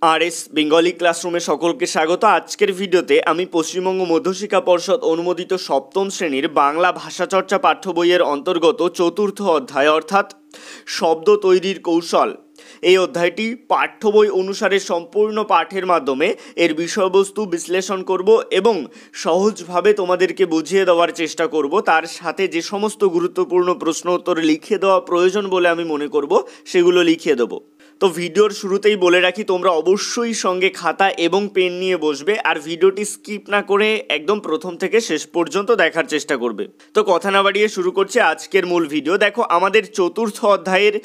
RS Bengali ক্লাসরুমে সকলকে স্বাগত। আজকের ভিডিওতে আমি পশ্চিমবঙ্গ মধ্যশিক্ষা পর্ষদ অনুমোদিত সপ্তম শ্রেণীর বাংলা ভাষাচর্চা পাঠ্য বইয়ের অন্তর্গত চতুর্থ অধ্যায় অর্থাৎ শব্দ তৈরির কৌশল, এই অধ্যায়টি পাঠ্য বই অনুসারে সম্পূর্ণ পাঠের মাধ্যমে এর বিষয়বস্তু বিশ্লেষণ করব এবং সহজভাবে তোমাদেরকে বুঝিয়ে দেওয়ার চেষ্টা করব। তার সাথে যে সমস্ত গুরুত্বপূর্ণ প্রশ্ন উত্তর লিখে দেওয়া প্রয়োজন বলে আমি মনে করব সেগুলো লিখিয়ে দেবো। তো ভিডিওর শুরুতেই বলে রাখি, তোমরা অবশ্যই সঙ্গে খাতা এবং পেন নিয়ে বসবে আর ভিডিওটি স্কিপ না করে একদম প্রথম থেকে শেষ পর্যন্ত দেখার চেষ্টা করবে। তো কথা না বাড়িয়ে শুরু করছি আজকের মূল ভিডিও। দেখো, আমাদের চতুর্থ অধ্যায়ের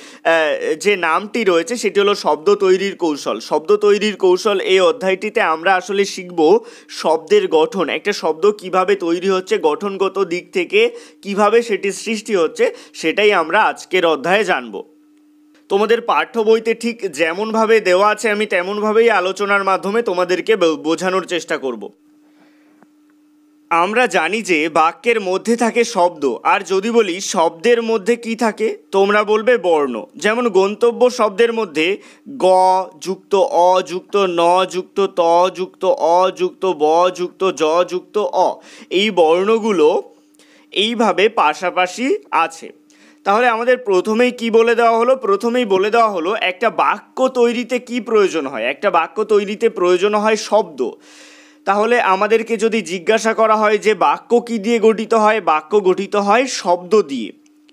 যে নামটি রয়েছে সেটি হলো শব্দ তৈরির কৌশল। শব্দ তৈরির কৌশল এই অধ্যায়টিতে আমরা আসলে শিখব শব্দের গঠন, একটা শব্দ কিভাবে তৈরি হচ্ছে, গঠনগত দিক থেকে কিভাবে সেটি সৃষ্টি হচ্ছে, সেটাই আমরা আজকের অধ্যায়ে জানবো। তোমাদের পাঠ্য বইতে ঠিক যেমনভাবে দেওয়া আছে আমি তেমনভাবেই আলোচনার মাধ্যমে তোমাদেরকে বোঝানোর চেষ্টা করব। আমরা জানি যে বাক্যের মধ্যে থাকে শব্দ, আর যদি বলি শব্দের মধ্যে কি থাকে, তোমরা বলবে বর্ণ। যেমন গন্তব্য শব্দের মধ্যে গ যুক্ত অ যুক্ত ন যুক্ত ত যুক্ত অ যুক্ত ব যুক্ত জ যুক্ত অ, এই বর্ণগুলো এইভাবে পাশাপাশি আছে। তাহলে আমাদের প্রথমেই কি বলে দেওয়া হলো? প্রথমেই বলে দেওয়া হলো একটা বাক্য তৈরিতে কি প্রয়োজন হয়। একটা বাক্য তৈরিতে প্রয়োজন হয় শব্দ। তাহলে আমাদেরকে যদি জিজ্ঞাসা করা হয় যে বাক্য কি দিয়ে গঠিত হয়, বাক্য গঠিত হয় শব্দ দিয়ে।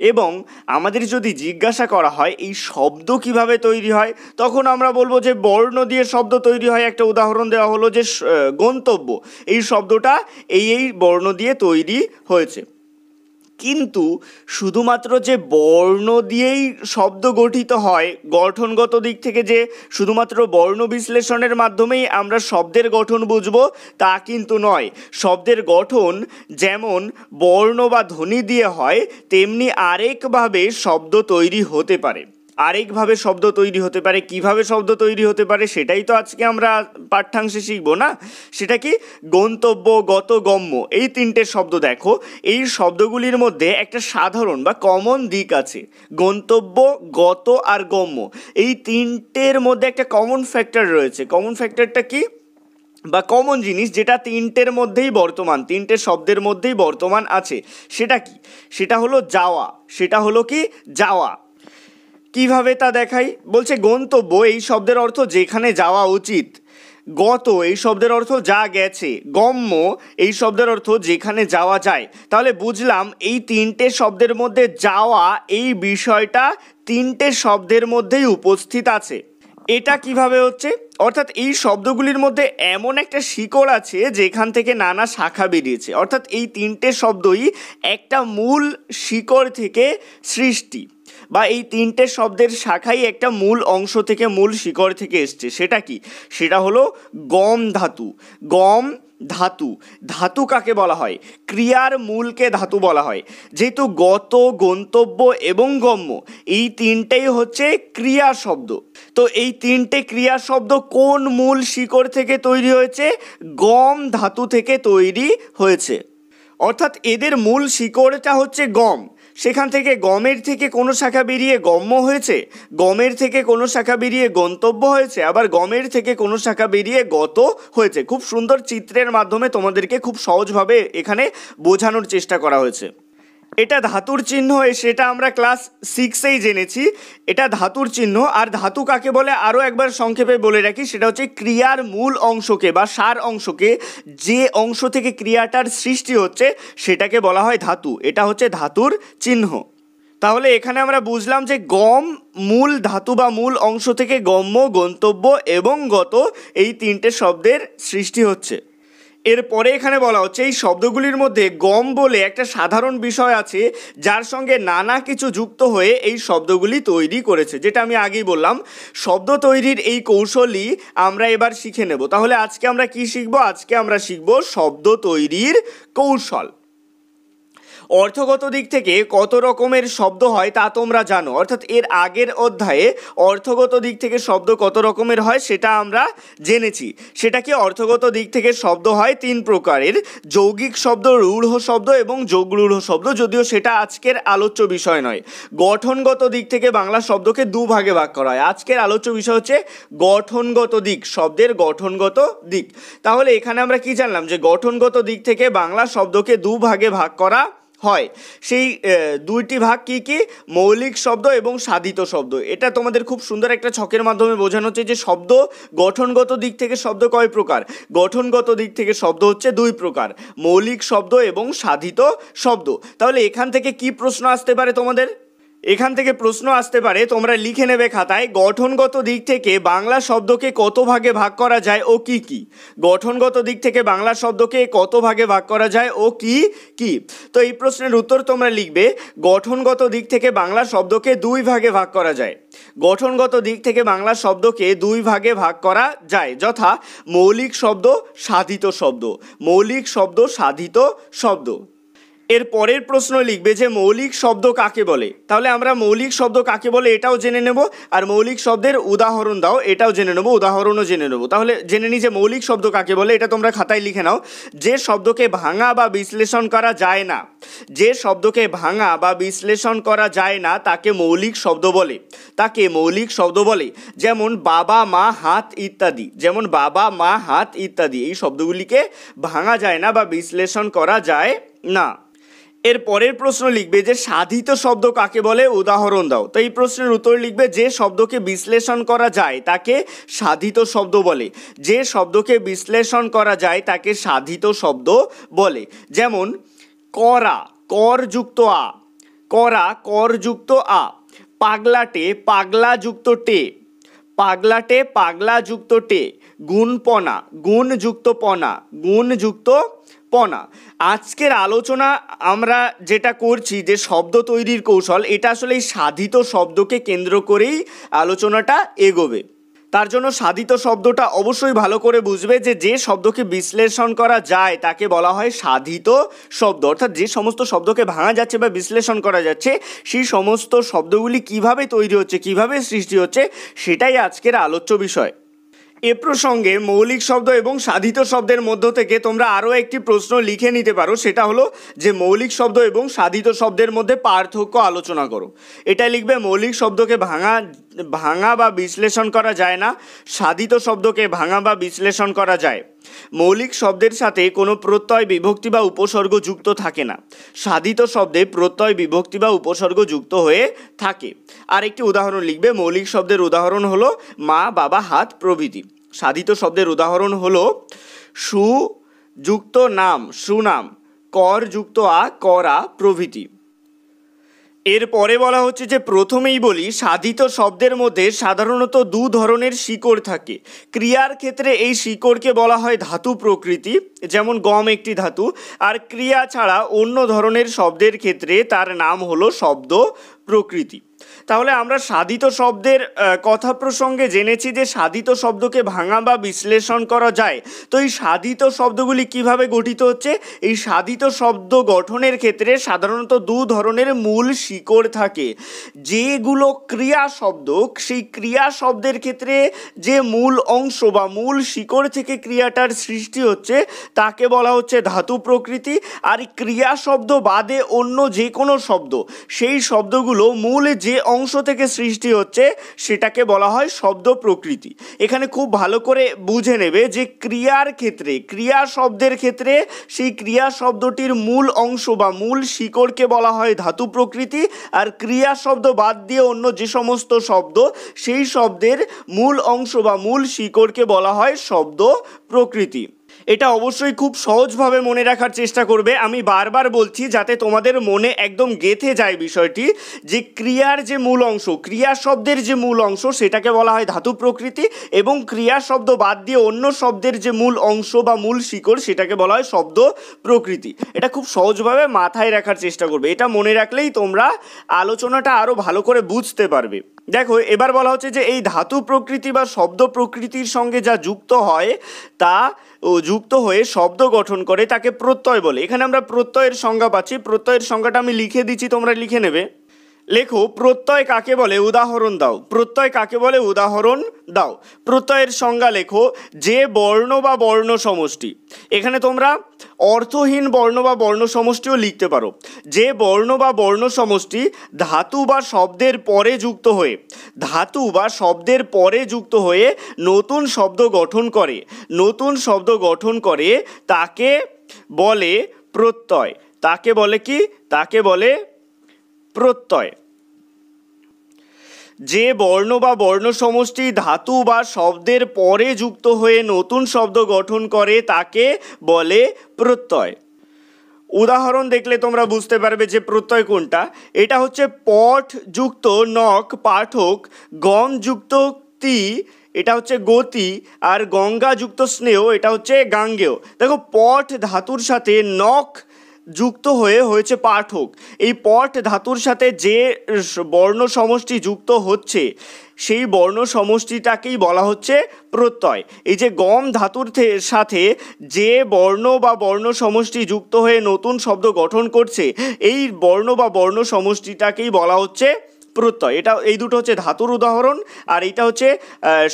এবং আমাদের যদি জিজ্ঞাসা করা হয় এই শব্দ কিভাবে তৈরি হয়, তখন আমরা বলবো যে বর্ণ দিয়ে শব্দ তৈরি হয়। একটা উদাহরণ দেওয়া হলো যে গন্তব্য, এই শব্দটা এই বর্ণ দিয়ে তৈরি হয়েছে। কিন্তু শুধুমাত্র যে বর্ণ দিয়েই শব্দ গঠিত হয়, গঠনগত দিক থেকে যে শুধুমাত্র বর্ণ বিশ্লেষণের মাধ্যমেই আমরা শব্দের গঠন বুঝব, তা কিন্তু নয়। শব্দের গঠন যেমন বর্ণ বা ধ্বনি দিয়ে হয়, তেমনি আরেকভাবে শব্দ তৈরি হতে পারে। আরেকভাবে শব্দ তৈরি হতে পারে। কিভাবে শব্দ তৈরি হতে পারে সেটাই তো আজকে আমরা পাঠ্যাংশে শিখব না? সেটা কি? গন্তব্য, গত, গম্য, এই তিনটে শব্দ। দেখো, এই শব্দগুলির মধ্যে একটা সাধারণ বা কমন দিক আছে। গন্তব্য, গত আর গম্য, এই তিনটের মধ্যে একটা কমন ফ্যাক্টর রয়েছে। কমন ফ্যাক্টরটা কি বা কমন জিনিস যেটা তিনটের মধ্যেই বর্তমান, তিনটে শব্দের মধ্যেই বর্তমান আছে, সেটা কি? সেটা হলো যাওয়া। সেটা হলো কি? যাওয়া। কিভাবে তা দেখাই? বলছে গন্তব্য এই শব্দের অর্থ যেখানে যাওয়া উচিত। গত এই শব্দের অর্থ যা গেছে। গম্য এই শব্দের অর্থ যেখানে যাওয়া যায়। তাহলে বুঝলাম এই তিনটে শব্দের মধ্যে যাওয়া এই বিষয়টা তিনটে শব্দের মধ্যেই উপস্থিত আছে। এটা কিভাবে হচ্ছে? অর্থাৎ এই শব্দগুলির মধ্যে এমন একটা শিকড় আছে যেখান থেকে নানা শাখা বেরিয়েছে। অর্থাৎ এই তিনটে শব্দই একটা মূল শিকড় থেকে সৃষ্টি, বা এই তিনটে শব্দের শাখাই একটা মূল অংশ থেকে, মূল শিকড় থেকে এসছে। সেটা কি? সেটা হলো গম ধাতু। গম ধাতু। ধাতু কাকে বলা হয়? ক্রিয়ার মূলকে ধাতু বলা হয়। যেহেতু গত, গন্তব্য এবং গম্য এই তিনটেই হচ্ছে ক্রিয়া শব্দ, তো এই তিনটে ক্রিয়া শব্দ কোন মূল শিকড় থেকে তৈরি হয়েছে? গম ধাতু থেকে তৈরি হয়েছে। অর্থাৎ এদের মূল শিকড়টা হচ্ছে গম। সেখান থেকে গমের থেকে কোনো শাখা বেরিয়ে গম্য হয়েছে, গমের থেকে কোনো শাখা বেরিয়ে গন্তব্য হয়েছে, আবার গমের থেকে কোনো শাখা বেরিয়ে গত হয়েছে। খুব সুন্দর চিত্রের মাধ্যমে তোমাদেরকে খুব সহজভাবে এখানে বোঝানোর চেষ্টা করা হয়েছে। এটা ধাতুর চিহ্ন, সেটা আমরা ক্লাস 6-এই জেনেছি। এটা ধাতুর চিহ্ন। আর ধাতু কাকে বলে আরও একবার সংক্ষেপে বলে রাখি, সেটা হচ্ছে ক্রিয়ার মূল অংশকে বা সার অংশকে, যে অংশ থেকে ক্রিয়াটার সৃষ্টি হচ্ছে সেটাকে বলা হয় ধাতু। এটা হচ্ছে ধাতুর চিহ্ন। তাহলে এখানে আমরা বুঝলাম যে গম মূল ধাতু বা মূল অংশ থেকে গম্য, গন্তব্য এবং গত এই তিনটে শব্দের সৃষ্টি হচ্ছে। এরপরে এখানে বলা হচ্ছে এই শব্দগুলির মধ্যে গম বলে একটা সাধারণ বিষয় আছে যার সঙ্গে নানা কিছু যুক্ত হয়ে এই শব্দগুলি তৈরি করেছে। যেটা আমি আগেই বললাম, শব্দ তৈরির এই কৌশলই আমরা এবার শিখে নেব। তাহলে আজকে আমরা কি শিখব? আজকে আমরা শিখব শব্দ তৈরির কৌশল। অর্থগত দিক থেকে কত রকমের শব্দ হয় তা তোমরা জানো, অর্থাৎ এর আগের অধ্যায়ে অর্থগত দিক থেকে শব্দ কত রকমের হয় সেটা আমরা জেনেছি। সেটা কি, অর্থগত দিক থেকে শব্দ হয় 3 প্রকারের, যৌগিক শব্দ, রূঢ় শব্দ এবং যোগরূঢ় শব্দ, যদিও সেটা আজকের আলোচ্য বিষয় নয়। গঠনগত দিক থেকে বাংলা শব্দকে 2 ভাগে ভাগ করা হয়। আজকের আলোচ্য বিষয় হচ্ছে গঠনগত দিক, শব্দের গঠনগত দিক। তাহলে এখানে আমরা কি জানলাম, যে গঠনগত দিক থেকে বাংলা শব্দকে 2 ভাগে ভাগ করা হয়। সেই 2টি ভাগ কি কি, মৌলিক শব্দ এবং সাধিত শব্দ। এটা তোমাদের খুব সুন্দর একটা ছকের মাধ্যমে বোঝানো হচ্ছে যে শব্দ গঠনগত দিক থেকে শব্দ কয় প্রকার। গঠনগত দিক থেকে শব্দ হচ্ছে 2 প্রকার, মৌলিক শব্দ এবং সাধিত শব্দ। তাহলে এখান থেকে কি প্রশ্ন আসতে পারে তোমাদের, এখান থেকে প্রশ্ন আসতে পারে, তোমরা লিখে নেবে খাতায়, গঠনগত দিক থেকে বাংলা শব্দকে কত ভাগে ভাগ করা যায় ও কি কি। গঠনগত দিক থেকে বাংলা শব্দকে কত ভাগে ভাগ করা যায় ও কি কি। তো এই প্রশ্নের উত্তর তোমরা লিখবে, গঠনগত দিক থেকে বাংলা শব্দকে 2 ভাগে ভাগ করা যায়। গঠনগত দিক থেকে বাংলা শব্দকে 2 ভাগে ভাগ করা যায়, যথা মৌলিক শব্দ, সাধিত শব্দ। মৌলিক শব্দ, সাধিত শব্দ। এর পরের প্রশ্ন লিখবে যে মৌলিক শব্দ কাকে বলে। তাহলে আমরা মৌলিক শব্দ কাকে বলে এটাও জেনে নেব, আর মৌলিক শব্দের উদাহরণ দাও এটাও জেনে নেব, উদাহরণও জেনে নেব। তাহলে জেনে নিই যে মৌলিক শব্দ কাকে বলে, এটা তোমরা খাতায় লিখে নাও। যে শব্দকে ভাঙা বা বিশ্লেষণ করা যায় না, যে শব্দকে ভাঙা বা বিশ্লেষণ করা যায় না তাকে মৌলিক শব্দ বলে, তাকে মৌলিক শব্দ বলে। যেমন বাবা, মা, হাত ইত্যাদি, যেমন বাবা, মা, হাত ইত্যাদি, এই শব্দগুলিকে ভাঙা যায় না বা বিশ্লেষণ করা যায় না। এর পরের প্রশ্ন লিখবে যে সাধিত শব্দ কাকে বলে, উদাহরণ দাও। তো এই প্রশ্নের উত্তর লিখবে, যে শব্দকে বিশ্লেষণ করা যায় তাকে সাধিত শব্দ বলে, যে শব্দকে বিশ্লেষণ করা যায় তাকে সাধিত শব্দ বলে। যেমন করা, কর যুক্ত আ, করা, কর যুক্ত আ। পাগলাটে, পাগলা যুক্ত টে, পাগলাটে, পাগলা যুক্ত টে। গুণপনা, গুণ যুক্ত পনা, গুণ যুক্ত পনা। আজকের আলোচনা আমরা যেটা করছি যে শব্দ তৈরির কৌশল, এটা আসলে এই সাধিত শব্দকে কেন্দ্র করেই আলোচনাটা এগোবে। তার জন্য সাধিত শব্দটা অবশ্যই ভালো করে বুঝবে, যে যে শব্দকে বিশ্লেষণ করা যায় তাকে বলা হয় সাধিত শব্দ। অর্থাৎ যে সমস্ত শব্দকে ভাঙা যাচ্ছে বা বিশ্লেষণ করা যাচ্ছে, সেই সমস্ত শব্দগুলি কিভাবে তৈরি হচ্ছে, কিভাবে সৃষ্টি হচ্ছে, সেটাই আজকের আলোচ্য বিষয়। এ প্রসঙ্গে মৌলিক শব্দ এবং সাধিত শব্দের মধ্য থেকে তোমরা আরও একটি প্রশ্ন লিখে নিতে পারো, সেটা হলো যে মৌলিক শব্দ এবং সাধিত শব্দের মধ্যে পার্থক্য আলোচনা করো। এটা লিখবে, মৌলিক শব্দকে ভাঙা বা বিশ্লেষণ করা যায় না, সাধিত শব্দকে ভাঙা বা বিশ্লেষণ করা যায়। মৌলিক শব্দের সাথে কোনো প্রত্যয়, বিভক্তি বা উপসর্গ যুক্ত থাকে না, সাধিত শব্দে প্রত্যয়, বিভক্তি বা উপসর্গ যুক্ত হয়ে থাকে। আর একটি উদাহরণ লিখবে, মৌলিক শব্দের উদাহরণ হলো মা, বাবা, হাত প্রভৃতি। সাধিত শব্দের উদাহরণ হলো সু যুক্ত নাম, সুনাম, কর যুক্ত আ, করা প্রভৃতি। এরপরে বলা হচ্ছে যে প্রথমেই বলি, সাধিত শব্দের মধ্যে সাধারণত 2 ধরনের শিকড় থাকে। ক্রিয়ার ক্ষেত্রে এই শিকড়কে বলা হয় ধাতু প্রকৃতি, যেমন গম একটি ধাতু, আর ক্রিয়া ছাড়া অন্য ধরনের শব্দের ক্ষেত্রে তার নাম হলো শব্দ প্রকৃতি। তাহলে আমরা সাধিত শব্দের কথা প্রসঙ্গে জেনেছি যে সাধিত শব্দকে ভাঙা বা বিশ্লেষণ করা যায়। তো এই সাধিত শব্দগুলি কিভাবে গঠিত হচ্ছে, এই সাধিত শব্দ গঠনের ক্ষেত্রে সাধারণত 2 ধরনের মূল শিকড় থাকে। যেগুলো ক্রিয়া শব্দ, সেই ক্রিয়া শব্দের ক্ষেত্রে যে মূল অংশ বা মূল শিকড় থেকে ক্রিয়াটার সৃষ্টি হচ্ছে তাকে বলা হচ্ছে ধাতু প্রকৃতি। আর ক্রিয়া শব্দ বাদে অন্য যে কোনো শব্দ, সেই শব্দগুলো মূল যে অংশ থেকে সৃষ্টি হচ্ছে সেটাকে বলা হয় শব্দ প্রকৃতি। এখানে খুব ভালো করে বুঝে নেবে যে ক্রিয়ার ক্ষেত্রে, ক্রিয়া শব্দের ক্ষেত্রে সেই ক্রিয়া শব্দটির মূল অংশ বা মূল শিকড়কে বলা হয় ধাতু প্রকৃতি, আর ক্রিয়া শব্দ বাদ দিয়ে অন্য যে সমস্ত শব্দ, সেই শব্দের মূল অংশ বা মূল শিকড়কে বলা হয় শব্দ প্রকৃতি। এটা অবশ্যই খুব সহজভাবে মনে রাখার চেষ্টা করবে। আমি বারবার বলছি যাতে তোমাদের মনে একদম গেঁথে যায় বিষয়টি, যে ক্রিয়ার যে মূল অংশ, ক্রিয়া শব্দের যে মূল অংশ সেটাকে বলা হয় ধাতু প্রকৃতি, এবং ক্রিয়া শব্দ বাদ দিয়ে অন্য শব্দের যে মূল অংশ বা মূল শিকড় সেটাকে বলা হয় শব্দ প্রকৃতি। এটা খুব সহজভাবে মাথায় রাখার চেষ্টা করবে। এটা মনে রাখলেই তোমরা আলোচনাটা আরও ভালো করে বুঝতে পারবে। দেখো এবার বলা হচ্ছে যে এই ধাতু প্রকৃতি বা শব্দ প্রকৃতির সঙ্গে যা যুক্ত হয় তা যুক্ত হয়ে শব্দ গঠন করে তাকে প্রত্যয় বলে। এখানে আমরা প্রত্যয়ের সংজ্ঞা পাচ্ছি, প্রত্যয়ের সংজ্ঞাটা আমি লিখে দিচ্ছি, তোমরা লিখে নেবে। লেখো প্রত্যয় কাকে বলে, উদাহরণ দাও। প্রত্যয় কাকে বলে, উদাহরণ দাও। প্রত্যয়ের সংজ্ঞা লেখো, যে বর্ণ বা বর্ণ সমষ্টি, এখানে তোমরা অর্থহীন বর্ণ বা বর্ণ সমষ্টিও লিখতে পারো। যে বর্ণ বা বর্ণ সমষ্টি ধাতু বা শব্দের পরে যুক্ত হয়ে, ধাতু বা শব্দের পরে যুক্ত হয়ে নতুন শব্দ গঠন করে, নতুন শব্দ গঠন করে তাকে বলে প্রত্যয়। তাকে বলে কি, তাকে বলে প্রত্যয়। যে বর্ণ বা বর্ণ সমষ্টি ধাতু বা শব্দের পরে যুক্ত হয়ে নতুন শব্দ গঠন করে তাকে বলে প্রত্যয়। উদাহরণ দেখলে তোমরা বুঝতে পারবে যে প্রত্যয় কোনটা। এটা হচ্ছে পঠ যুক্ত নখ পাঠক, গম যুক্ত তি এটা হচ্ছে গতি, আর গঙ্গা যুক্ত স্নেহ এটা হচ্ছে গাঙ্গেয়। দেখো পঠ ধাতুর সাথে নখ যুক্ত হয়ে হয়েছে পাঠক। এই পঠ ধাতুর সাথে যে বর্ণ সমষ্টি যুক্ত হচ্ছে সেই বর্ণ সমষ্টিটাকেই বলা হচ্ছে প্রত্যয়। এই যে গম ধাতুর সাথে যে বর্ণ বা বর্ণ সমষ্টি যুক্ত হয়ে নতুন শব্দ গঠন করছে এই বর্ণ বা বর্ণ সমষ্টিটাকেই বলা হচ্ছে প্রত্যয়। এটা এই দুটো হচ্ছে ধাতুর উদাহরণ, আর এটা হচ্ছে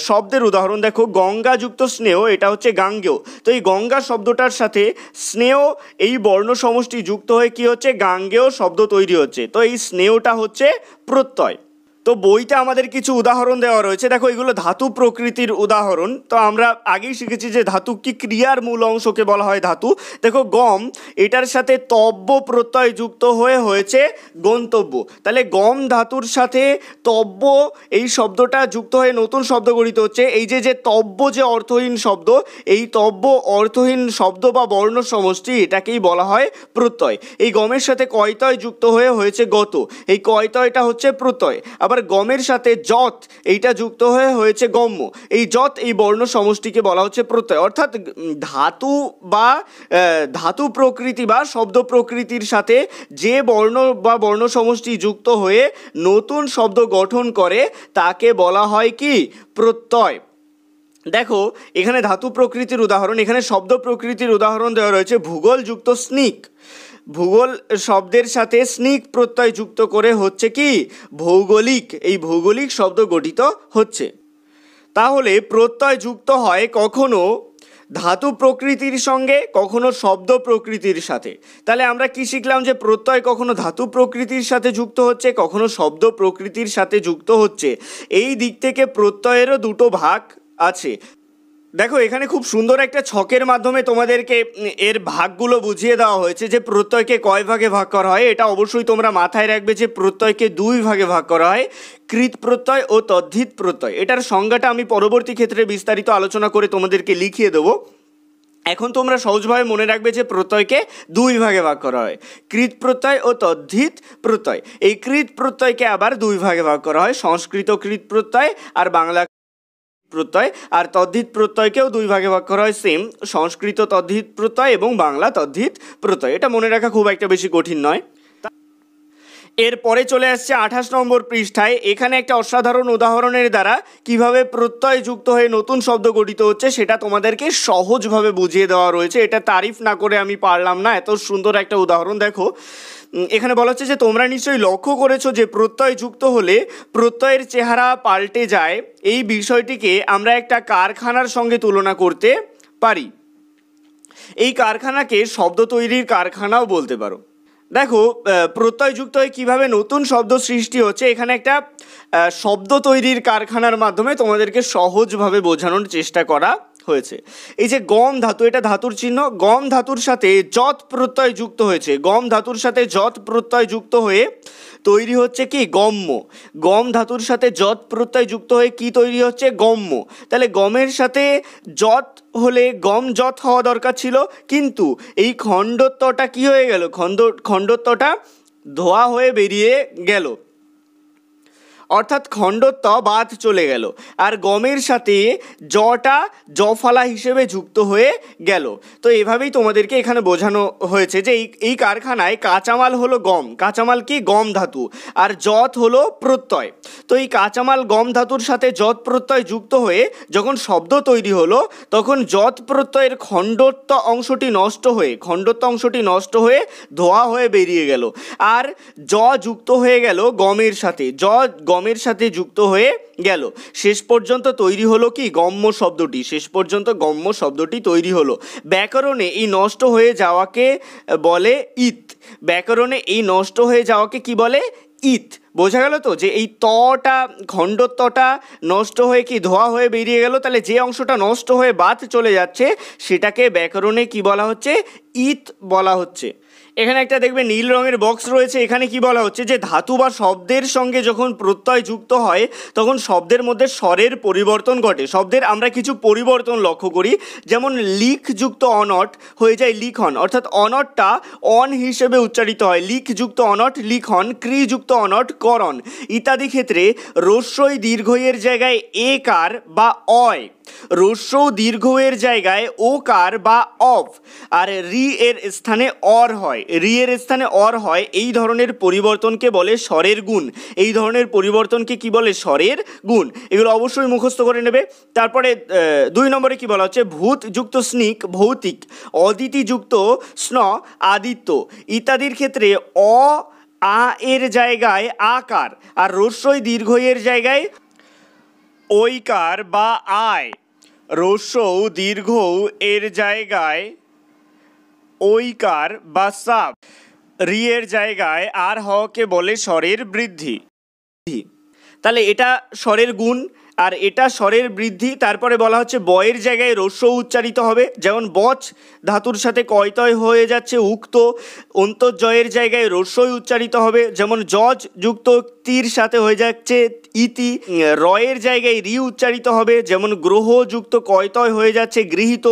শব্দের উদাহরণ। দেখো গঙ্গা যুক্ত স্নেহ এটা হচ্ছে গাঙ্গেয়। তো এই গঙ্গা শব্দটার সাথে স্নেহ এই বর্ণ সমষ্টি যুক্ত হয়ে কি হচ্ছে, গাঙ্গেয় শব্দ তৈরি হচ্ছে। তো এই স্নেহটা হচ্ছে প্রত্যয়। তো বইতে আমাদের কিছু উদাহরণ দেওয়া রয়েছে, দেখো এগুলো ধাতু প্রকৃতির উদাহরণ। তো আমরা আগেই শিখেছি যে ধাতু কি ক্রিয়ার মূল অংশকে বলা হয় ধাতু। দেখো গম, এটার সাথে তব্য প্রত্যয় যুক্ত হয়ে হয়েছে গন্তব্য। তাহলে গম ধাতুর সাথে তব্য এই শব্দটা যুক্ত হয়ে নতুন শব্দ গঠিত হচ্ছে। এই যে তব্য যে অর্থহীন শব্দ, এই তব্য অর্থহীন শব্দ বা বর্ণ সমষ্টি এটাকেই বলা হয় প্রত্যয়। এই গমের সাথে কয়তয় যুক্ত হয়ে হয়েছে গত, এই কয়তয়টা হচ্ছে প্রত্যয়। আবার গমের সাথে যত এইটা যুক্ত হয়ে হয়েছে গম্য, এই যত এই বর্ণ সমষ্টিকে বলা হচ্ছে প্রত্যয়। অর্থাৎ ধাতু বা ধাতু প্রকৃতি বা শব্দ প্রকৃতির সাথে যে বর্ণ বা বর্ণ সমষ্টি যুক্ত হয়ে নতুন শব্দ গঠন করে তাকে বলা হয় কি, প্রত্যয়। দেখো এখানে ধাতু প্রকৃতির উদাহরণ, এখানে শব্দ প্রকৃতির উদাহরণ দেওয়া রয়েছে ভূগোল যুক্ত স্নিক। ভূগোল শব্দের সাথে স্নিক প্রত্যয় যুক্ত করে হচ্ছে কি, ভৌগোলিক। এই ভৌগোলিক শব্দ গঠিত হচ্ছে। তাহলে প্রত্যয় যুক্ত হয় কখনো ধাতু প্রকৃতির সঙ্গে, কখনো শব্দ প্রকৃতির সাথে। তাহলে আমরা কি শিখলাম, যে প্রত্যয় কখনো ধাতু প্রকৃতির সাথে যুক্ত হচ্ছে, কখনো শব্দ প্রকৃতির সাথে যুক্ত হচ্ছে। এই দিক থেকে প্রত্যয়েরও দুটো ভাগ আছে। দেখো এখানে খুব সুন্দর একটা ছকের মাধ্যমে তোমাদেরকে এর ভাগগুলো বুঝিয়ে দেওয়া হয়েছে যে প্রত্যয়কে কয় ভাগে ভাগ করা হয়। এটা অবশ্যই তোমরা মাথায় রাখবে যে প্রত্যয়কে দুই ভাগে ভাগ করা হয়, কৃত প্রত্যয় ও তদ্ধিত প্রত্যয়। এটার সংজ্ঞাটা আমি পরবর্তী ক্ষেত্রে বিস্তারিত আলোচনা করে তোমাদেরকে লিখিয়ে দেবো। এখন তোমরা সহজভাবে মনে রাখবে যে প্রত্যয়কে দুই ভাগে ভাগ করা হয়, কৃত প্রত্যয় ও তদ্ধিত প্রত্যয়। এই কৃত প্রত্যয়কে আবার দুই ভাগে ভাগ করা হয়, সংস্কৃত কৃত প্রত্যয় আর বাংলা প্রত্যয়। আর তদ্ধিত প্রত্যয়কেও দুই ভাগে ভাগ করা হয়, সেম সংস্কৃত তদ্ধিত প্রত্যয় এবং বাংলা তদ্ধিত প্রত্যয়। এটা মনে রাখা খুব একটা বেশি কঠিন নয়। এরপরে চলে আসছে 28 নম্বর পৃষ্ঠায়। এখানে একটা অসাধারণ উদাহরণের দ্বারা কিভাবে প্রত্যয় যুক্ত হয়ে নতুন শব্দ গঠিত হচ্ছে সেটা তোমাদেরকে সহজভাবে বুঝিয়ে দেওয়া রয়েছে। এটা তারিফ না করে আমি পারলাম না, এত সুন্দর একটা উদাহরণ। দেখো এখানে বলা হচ্ছে যে তোমরা নিশ্চয়ই লক্ষ্য করেছো যে প্রত্যয় যুক্ত হলে প্রত্যয়ের চেহারা পাল্টে যায়। এই বিষয়টিকে আমরা একটা কারখানার সঙ্গে তুলনা করতে পারি। এই কারখানাকে শব্দ তৈরির কারখানাও বলতে পারো। দেখো প্রত্যয় যুক্ত হয়ে কীভাবে নতুন শব্দ সৃষ্টি হচ্ছে, এখানে একটা শব্দ তৈরির কারখানার মাধ্যমে তোমাদেরকে সহজভাবে বোঝানোর চেষ্টা করা হয়েছে। এই যে গম ধাতু, এটা ধাতুর চিহ্ন, গম ধাতুর সাথে যত প্রত্যয় যুক্ত হয়েছে, গম ধাতুর সাথে যত প্রত্যয় যুক্ত হয়ে তৈরি হচ্ছে কি, গম্য। গম ধাতুর সাথে যত প্রত্যয় যুক্ত হয়ে কি তৈরি হচ্ছে, গম্য। তাহলে গমের সাথে যত হলে গম যত হওয়া দরকার ছিল, কিন্তু এই খণ্ডত্বটা কি হয়ে গেল, খণ্ডত্বটা ধোয়া হয়ে বেরিয়ে গেল। অর্থাৎ খণ্ডত্ব বাদ চলে গেল, আর গমের সাথে জটা জফলা হিসেবে যুক্ত হয়ে গেল। তো এভাবেই তোমাদেরকে এখানে বোঝানো হয়েছে যে এই কারখানায় কাঁচামাল হলো গম, কাঁচামাল কি গম ধাতু, আর যৎ হলো প্রত্যয়। তো এই কাঁচামাল গম ধাতুর সাথে যৎ প্রত্যয় যুক্ত হয়ে যখন শব্দ তৈরি হলো, তখন যৎ প্রত্যয়ের খণ্ডত্ব অংশটি নষ্ট হয়ে ধোয়া হয়ে বেরিয়ে গেল, আর জ যুক্ত হয়ে গেল গমের সাথে, গমের সাথে যুক্ত হয়ে গেল। শেষ পর্যন্ত তৈরি হলো কি গম্য শব্দটি তৈরি হলো। ব্যাকরণে এই নষ্ট হয়ে যাওয়াকে বলে ইত, কি বলে ইত। বোঝা গেল তো যে এই তটা খণ্ডত্বটা নষ্ট হয়ে কি ধোয়া হয়ে বেরিয়ে গেল, তাহলে যে অংশটা নষ্ট হয়ে বাদ চলে যাচ্ছে সেটাকে ব্যাকরণে কি বলা হচ্ছে, ইত বলা হচ্ছে। এখানে একটা দেখবে নীল রঙের বক্স রয়েছে, এখানে কি বলা হচ্ছে যে ধাতু বা শব্দের সঙ্গে যখন প্রত্যয় যুক্ত হয় তখন শব্দের মধ্যে স্বরের পরিবর্তন ঘটে। শব্দের আমরা কিছু পরিবর্তন লক্ষ্য করি, যেমন লিখ যুক্ত অনট হয়ে যায় লিখন, অর্থাৎ অনটটা অন হিসেবে উচ্চারিত হয়, লিখ যুক্ত অনট লিখন, ক্রি যুক্ত অনট করণ ইত্যাদি ক্ষেত্রে রস্যই দীর্ঘয়ের জায়গায় একার বা অয়, রস্য দীর্ঘয়ের জায়গায় ওকার বা অফ, আর রি এর স্থানে অর হয়, এই ধরনের পরিবর্তনকে বলে স্বরের গুণ। এগুলো অবশ্যই মুখস্থ করে নেবে। তারপরে 2 নম্বরে কি বলা হচ্ছে, ভূত যুক্ত স্নিক ভৌতিক, অদিতি যুক্ত স্ন আদিত্য ইত্যাদির ক্ষেত্রে অ আ এর জায়গায় আকার, আর রস্যই দীর্ঘয়ের জায়গায় ঐকার বা আয়, রস্য দীর্ঘ এর জায়গায় ঐকার বা সাপ, রি এর জায়গায় আর হকে বলে স্বরের বৃদ্ধি। তাহলে এটা স্বরের গুণ আর এটা স্বরের বৃদ্ধি। তারপরে বলা হচ্ছে বয়ের জায়গায় রস্য উচ্চারিত হবে, যেমন বচ ধাতুর সাথে কয়তয় হয়ে যাচ্ছে উক্ত, অন্তর্জয়ের জায়গায় রস্যই উচ্চারিত হবে, যেমন জজ যুক্ত তীর সাথে হয়ে যাচ্ছে ইতি, রয়ের জায়গায় রি উচ্চারিত হবে, যেমন গ্রহ যুক্ত কয়তয় হয়ে যাচ্ছে গৃহীত,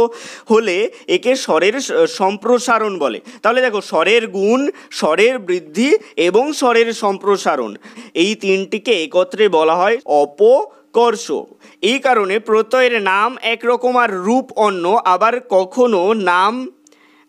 হলে একে স্বরের সম্প্রসারণ বলে। তাহলে দেখো, স্বরের গুণ, স্বরের বৃদ্ধি এবং স্বরের সম্প্রসারণ, এই তিনটিকে একত্রে বলা হয় অপকর্ষ। এই কারণে প্রত্যয়ের নাম একরকম আর রূপ অন্য, আবার কখনো নাম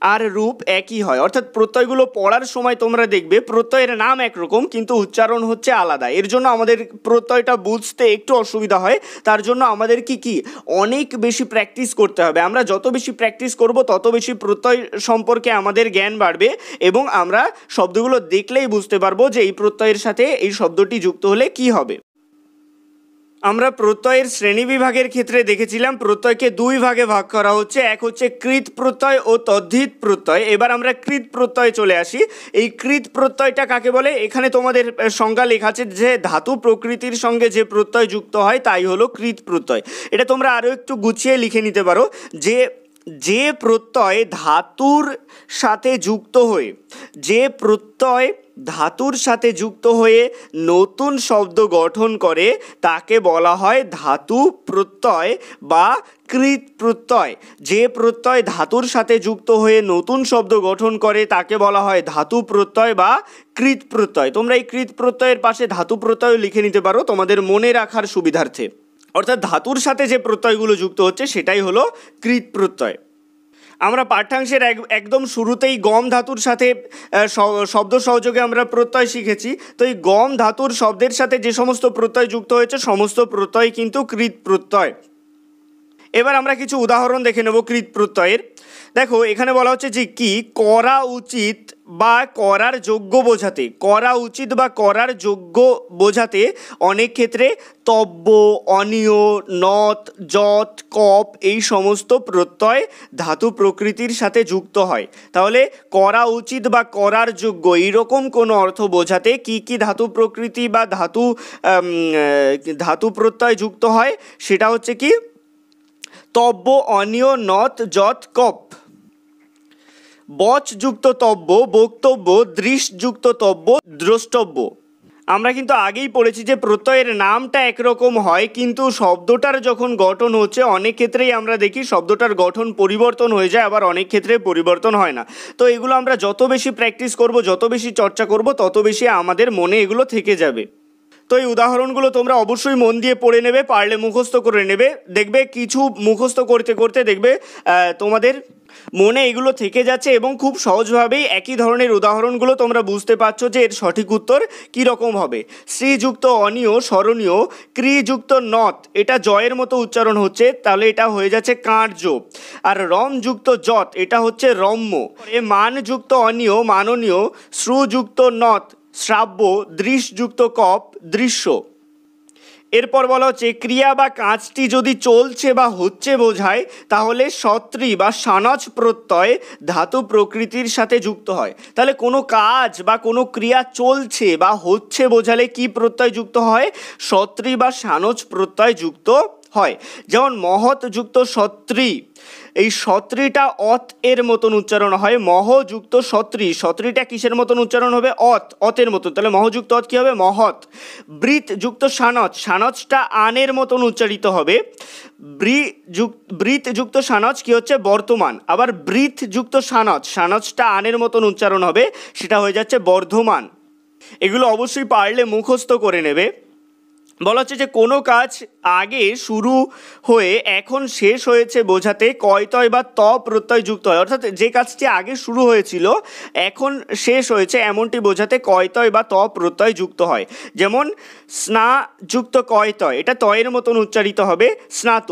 আর রূপ একই হয়। অর্থাৎ প্রত্যয়গুলো পড়ার সময় তোমরা দেখবে প্রত্যয়ের নাম একরকম কিন্তু উচ্চারণ হচ্ছে আলাদা। এর জন্য আমাদের প্রত্যয়টা বুঝতে একটু অসুবিধা হয়, তার জন্য আমাদের কি অনেক বেশি প্র্যাকটিস করতে হবে। আমরা যত বেশি প্র্যাকটিস করব তত বেশি প্রত্যয় সম্পর্কে আমাদের জ্ঞান বাড়বে, এবং আমরা শব্দগুলো দেখলেই বুঝতে পারবো যে এই প্রত্যয়ের সাথে এই শব্দটি যুক্ত হলে কি হবে। আমরা প্রত্যয়ের শ্রেণী বিভাগের ক্ষেত্রে দেখেছিলাম প্রত্যয়কে 2 ভাগে ভাগ করা হচ্ছে, এক হচ্ছে কৃত প্রত্যয় ও তদ্ধিত প্রত্যয়। এবার আমরা কৃত প্রত্যয় চলে আসি। এই কৃত প্রত্যয়টা কাকে বলে? এখানে তোমাদের সংজ্ঞা লেখা আছে যে ধাতু প্রকৃতির সঙ্গে যে প্রত্যয় যুক্ত হয় তাই হলো কৃত প্রত্যয়। এটা তোমরা আরও একটু গুছিয়ে লিখে নিতে পারো যে প্রত্যয় ধাতুর সাথে যুক্ত হয়ে নতুন শব্দ গঠন করে তাকে বলা হয় ধাতু প্রত্যয় বা কৃত প্রত্যয়। যে প্রত্যয় ধাতুর সাথে যুক্ত হয়ে নতুন শব্দ গঠন করে তাকে বলা হয় ধাতু প্রত্যয় বা কৃত প্রত্যয়। তোমরা এই কৃত প্রত্যয়ের পাশে ধাতু প্রত্যয় লিখে নিতে পারো তোমাদের মনে রাখার সুবিধার্থে। অর্থাৎ ধাতুর সাথে যে প্রত্যয়গুলো যুক্ত হচ্ছে সেটাই হলো কৃত প্রত্যয়। আমরা পাঠ্যাংশের একদম শুরুতেই গম ধাতুর সাথে শব্দ সহযোগে আমরা প্রত্যয় শিখেছি। তো এই গম ধাতুর শব্দের সাথে যে সমস্ত প্রত্যয় যুক্ত হয়েছে সমস্ত প্রত্যয় কিন্তু কৃত প্রত্যয়। এবার আমরা কিছু উদাহরণ দেখে নেব কৃত প্রত্যয়ের। দেখো, এখানে বলা হচ্ছে যে কি করা উচিত বা করার যোগ্য বোঝাতে অনেক ক্ষেত্রে তব্য, অনিয়, নত, যৎ, কপ এই সমস্ত প্রত্যয় ধাতু প্রকৃতির সাথে যুক্ত হয়। তাহলে করা উচিত বা করার যোগ্য এইরকম কোনো অর্থ বোঝাতে কি কি ধাতু প্রকৃতি বা ধাতু প্রত্যয় যুক্ত হয় সেটা হচ্ছে কি তব্য, অনিয়, নত, যৎ, কপ। বচ যুক্ত তব্য বক্তব্য, দৃশ যুক্ত তব্য দ্রষ্টব্য। আমরা কিন্তু আগেই পড়েছি যে প্রত্যয়ের নামটা একরকম হয় কিন্তু শব্দটার যখন গঠন হচ্ছে অনেক ক্ষেত্রেই আমরা দেখি শব্দটার গঠন পরিবর্তন হয়ে যায়, আবার অনেক ক্ষেত্রে পরিবর্তন হয় না। তো এগুলো আমরা যত বেশি প্র্যাকটিস করব, যত বেশি চর্চা করব তত বেশি আমাদের মনে এগুলো থেকে যাবে। তো এই উদাহরণগুলো তোমরা অবশ্যই মন দিয়ে পড়ে নেবে, পারলে মুখস্থ করে নেবে। দেখবে কিছু মুখস্থ করতে করতে দেখবে তোমাদের মনে এগুলো থেকে যাচ্ছে এবং খুব সহজভাবেই একই ধরনের উদাহরণগুলো তোমরা বুঝতে পারছো যে এর সঠিক উত্তর কী রকম হবে। শ্রীযুক্ত অনীয় স্মরণীয়, ক্রিযুক্ত নথ এটা জয়ের মতো উচ্চারণ হচ্ছে, তাহলে এটা হয়ে যাচ্ছে কার্য। আর রমযুক্ত যত এটা হচ্ছে রম্য। মানযুক্ত অনীয় মাননীয়, শ্রুযুক্ত নথ শ্রাব্য, দৃশযুক্ত কপ দৃশ্য। এরপর বলা হচ্ছে ক্রিয়া বা কাজটি যদি চলছে বা হচ্ছে বোঝায় তাহলে সত্রী বা সানজ প্রত্যয় ধাতু প্রকৃতির সাথে যুক্ত হয়। তাহলে কোনো কাজ বা কোনো ক্রিয়া চলছে বা হচ্ছে বোঝালে কি প্রত্যয় যুক্ত হয়? সত্রী বা সানজ প্রত্যয় যুক্ত হয়। যেমন মহৎ যুক্ত সত্রী, এই সত্রীটা অত এর মতন উচ্চারণ হয়। মহযুক্ত সত্রী, সত্রীটা কিসের মতন উচ্চারণ হবে? অতের মতন, তাহলে মহযুক্ত অত কী হবে? মহৎ। বৃত যুক্ত সানজ, সানজটা আনের মতন উচ্চারিত হবে। বৃত যুক্ত সানজ কি হচ্ছে? বর্তমান। আবার বৃত যুক্ত সানজ, সানজটা আনের মতন উচ্চারণ হবে, সেটা হয়ে যাচ্ছে বর্ধমান। এগুলো অবশ্যই পারলে মুখস্থ করে নেবে। বলা হচ্ছে যে কোনো কাজ আগে শুরু হয়ে এখন শেষ হয়েছে বোঝাতে কয়তয় বা ত প্রত্যয় যুক্ত হয়। অর্থাৎ যে কাজটি আগে শুরু হয়েছিল এখন শেষ হয়েছে এমনটি বোঝাতে কয়তয় বা ত প্রত্যয় যুক্ত হয়। যেমন স্নাযুক্ত কয়তয়, এটা তয়ের মতন উচ্চারিত হবে স্নাত।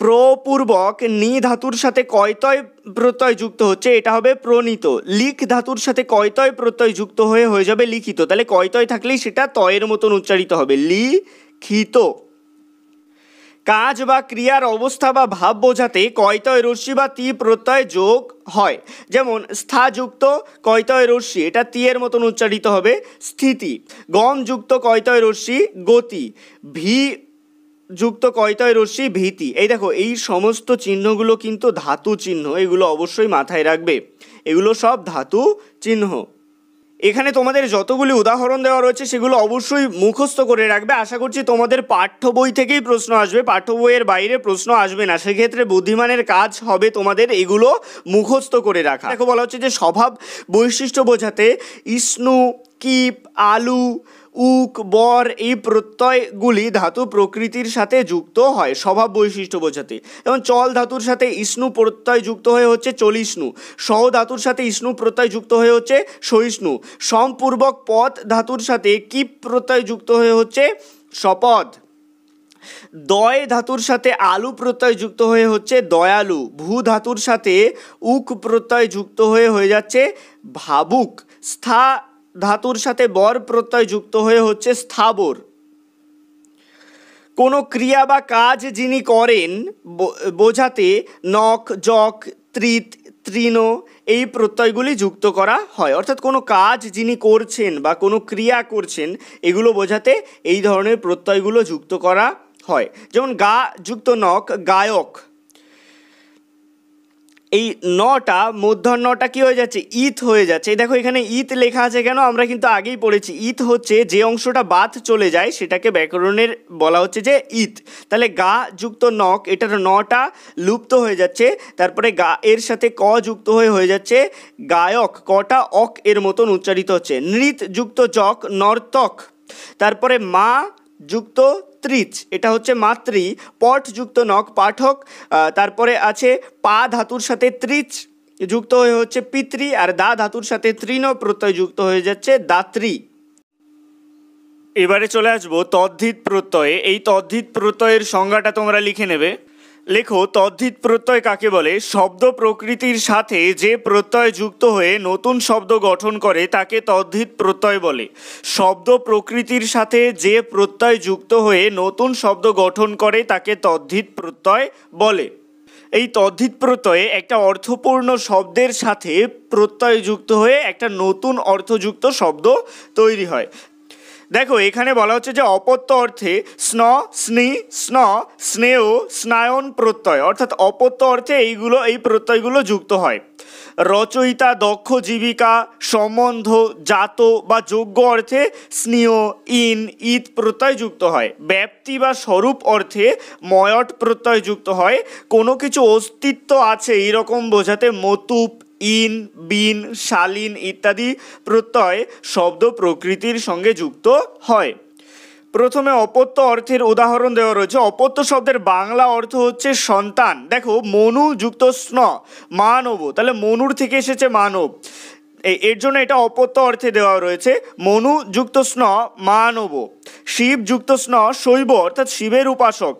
প্রপূর্বক নি ধাতুর সাথে কয়তয় প্রত্যয় যুক্ত হচ্ছে, এটা হবে প্রণীত। লিখ ধাতুর সাথে কয়তয় প্রত্যয় যুক্ত হয়ে যাবে লিখিত। তাহলে কয়তয় থাকলেই সেটা তয়ের মতন উচ্চারিত হবে লিখিত। কাজ বা ক্রিয়ার অবস্থা বা ভাব বোঝাতে কয়তয় রস্যি বা তি প্রত্যয় যোগ হয়। যেমন স্থাযুক্ত কয়তয় রস্যি, এটা তি এর মতন উচ্চারিত হবে স্থিতি। গম যুক্ত কয়তয় রস্যি গতি। ভি যুক্ত কয়তয় রস্যি ভীতি। এই দেখো এই সমস্ত চিহ্নগুলো কিন্তু ধাতু চিহ্ন, এগুলো অবশ্যই মাথায় রাখবে, এগুলো সব ধাতু চিহ্ন। এখানে তোমাদের যতগুলি উদাহরণ দেওয়া রয়েছে সেগুলো অবশ্যই মুখস্থ করে রাখবে। আশা করছি তোমাদের পাঠ্য বই থেকেই প্রশ্ন আসবে, পাঠ্য বইয়ের বাইরে প্রশ্ন আসবে না। সেক্ষেত্রে বুদ্ধিমানের কাজ হবে তোমাদের এগুলো মুখস্থ করে রাখা। দেখো বলা হচ্ছে যে স্বভাব বৈশিষ্ট্য বোঝাতে ইষ্ণু, কিপ, আলু, উক, বর এই প্রত্যয়গুলি ধাতু প্রকৃতির সাথে যুক্ত হয় স্বভাব বৈশিষ্ট্য বোঝাতে। যেমন চল ধাতুর সাথে ইষ্ণু প্রত্যয় যুক্ত হয়ে হচ্ছে চলিষ্ণু। সহ ধাতুর সাথে ইষ্ণু প্রত্যয় যুক্ত হয়ে হচ্ছে সহিষ্ণু। সম্পূর্বক পদ ধাতুর সাথে কিপ প্রত্যয় যুক্ত হয়ে হচ্ছে সপদ। দয় ধাতুর সাথে আলু প্রত্যয় যুক্ত হয়ে হচ্ছে দয়ালু। ভূ ধাতুর সাথে উক প্রত্যয় যুক্ত হয়ে যাচ্ছে ভাবুক। স্থা ধাতুর সাথে বর প্রত্যয় যুক্ত হয়ে হচ্ছে স্থাবর। কোনো ক্রিয়া বা কাজ যিনি করেন বোঝাতে নখ, জক, ত্রিত, তৃণ এই প্রত্যয়গুলি যুক্ত করা হয়। অর্থাৎ কোনো কাজ যিনি করছেন বা কোনো ক্রিয়া করছেন এগুলো বোঝাতে এই ধরনের প্রত্যয়গুলো যুক্ত করা হয়। যেমন গা যুক্ত নখ গায়ক। এই নটা মূর্ধন্যটা কি হয়ে যাচ্ছে? ইত হয়ে যাচ্ছে। এই দেখো এখানে ইত লেখা আছে কেন? আমরা কিন্তু আগেই পড়েছি ইত হচ্ছে যে অংশটা বাদ চলে যায় সেটাকে ব্যাকরণের বলা হচ্ছে যে ইত। তাহলে গা যুক্ত নখ, এটার নটা লুপ্ত হয়ে যাচ্ছে, তারপরে গা এর সাথে ক যুক্ত হয়ে যাচ্ছে গায়ক, কটা অক এর মতন উচ্চারিত হচ্ছে। নৃত যুক্ত জক নর্তক। তারপরে মা যুক্ত ত্রিচ, এটা হচ্ছে মাতৃ। পট যুক্ত নখ পাঠক। তারপরে আছে পা ধাতুর সাথে ত্রিচ যুক্ত হয়ে হচ্ছে পিতৃ। আর দা ধাতুর সাথে তৃণ প্রত্যয় যুক্ত হয়ে যাচ্ছে দাত্রী। এবারে চলে আসবো তদ্ধিত প্রত্যয়ে। এই তদ্ধিত প্রত্যয়ের সংজ্ঞাটা তোমরা লিখে নেবে। লেখো তদ্ধিত প্রত্যয় কাকে বলে? শব্দ প্রকৃতির সাথে যে প্রত্যয় যুক্ত হয়ে নতুন শব্দ গঠন করে তাকে তদ্ধিত প্রত্যয় বলে। শব্দ প্রকৃতির সাথে যে প্রত্যয় যুক্ত হয়ে নতুন শব্দ গঠন করে তাকে তদ্ধিত প্রত্যয় বলে। এই তদ্ধিত প্রত্যয়ে একটা অর্থপূর্ণ শব্দের সাথে প্রত্যয় যুক্ত হয়ে একটা নতুন অর্থযুক্ত শব্দ তৈরি হয়। দেখো এখানে বলা হচ্ছে যে অপত্য অর্থে স্ন, স্নি, স্ন, স্নেহ, স্নায়ন প্রত্যয়, অর্থাৎ অপত্য অর্থে এই প্রত্যয়গুলো যুক্ত হয়। রচয়িতা, দক্ষ, জীবিকা, সম্বন্ধ, জাত বা যোগ্য অর্থে স্নেহ, ইন, ইত প্রত্যয় যুক্ত হয়। ব্যাপ্তি বা স্বরূপ অর্থে ময়ট প্রত্যয় যুক্ত হয়। কোনো কিছু অস্তিত্ব আছে এইরকম বোঝাতে মতুপ, ইন, বিন, শালীন ইত্যাদি প্রত্যয় শব্দ প্রকৃতির সঙ্গে যুক্ত হয়। প্রথমে অপত্য অর্থের উদাহরণ দেওয়া রয়েছে। অপত্য শব্দের বাংলা অর্থ হচ্ছে সন্তান। দেখো, মনু যুক্ত স্ন মানব, তাহলে মনুর থেকে এসেছে মানব, এর জন্য এটা অপত্য অর্থে দেওয়া রয়েছে। মনু যুক্ত স্ন মানব। শিব যুক্ত স্ন শৈব অর্থাৎ শিবের উপাসক।